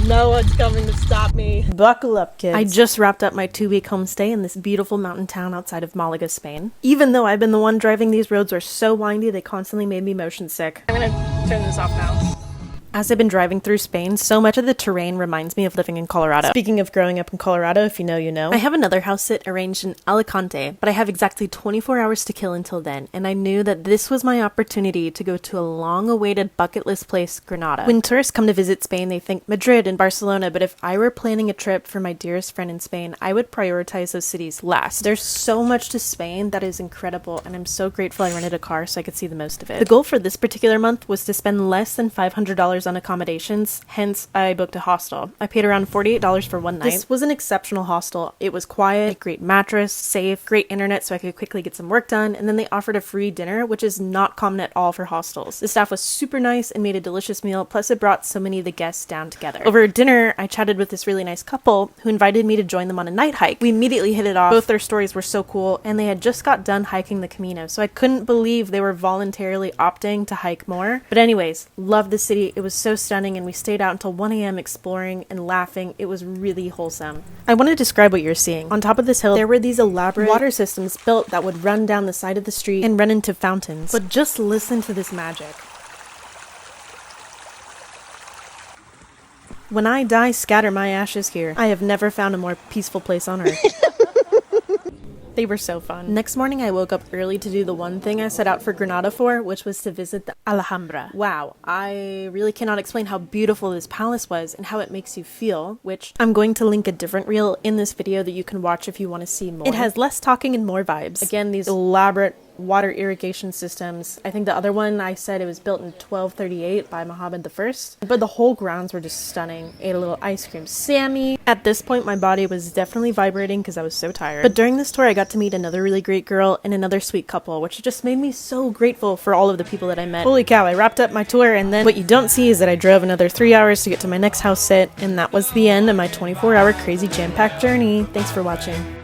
No one's coming to stop me. Buckle up, kids. I just wrapped up my 2-week homestay in this beautiful mountain town outside of Malaga, Spain. Even though I've been the one driving, these roads are so windy they constantly made me motion sick. I'm gonna turn this off now. As I've been driving through Spain, so much of the terrain reminds me of living in Colorado. Speaking of growing up in Colorado, if you know, you know. I have another house sit arranged in Alicante, but I have exactly 24 hours to kill until then, and I knew that this was my opportunity to go to a long-awaited bucket list place, Granada. When tourists come to visit Spain, they think Madrid and Barcelona, but if I were planning a trip for my dearest friend in Spain, I would prioritize those cities last. There's so much to Spain that is incredible, and I'm so grateful I rented a car so I could see the most of it. The goal for this particular month was to spend less than $500 on accommodations, hence I booked a hostel. I paid around $48 for one night. This was an exceptional hostel. It was quiet, a great mattress, safe, great internet so I could quickly get some work done, and then they offered a free dinner, which is not common at all for hostels. The staff was super nice and made a delicious meal, plus it brought so many of the guests down together. Over dinner, I chatted with this really nice couple who invited me to join them on a night hike. We immediately hit it off. Both their stories were so cool, and they had just got done hiking the Camino, so I couldn't believe they were voluntarily opting to hike more. But anyways, loved the city. It was so stunning, and we stayed out until 1 a.m. exploring and laughing. It was really wholesome. I want to describe what you're seeing. On top of this hill, there were these elaborate water systems built that would run down the side of the street and run into fountains. But just listen to this magic. When I die, scatter my ashes here. I have never found a more peaceful place on earth. They were so fun. Next morning, I woke up early to do the one thing I set out for Granada for, which was to visit the Alhambra. Wow, I really cannot explain how beautiful this palace was and how it makes you feel, which I'm going to link a different reel in this video that you can watch if you want to see more. It has less talking and more vibes. Again, these elaborate water irrigation systems. I think the other one I said it was built in 1238 by Mohammed I. But the whole grounds were just stunning. Ate a little ice cream Sammy. At this point, my body was definitely vibrating because I was so tired. But during this tour, I got to meet another really great girl and another sweet couple, which just made me so grateful for all of the people that I met. Holy cow, I wrapped up my tour, and then what you don't see is that I drove another 3 hours to get to my next house sit, and that was the end of my 24-hour crazy jam-packed journey. Thanks for watching.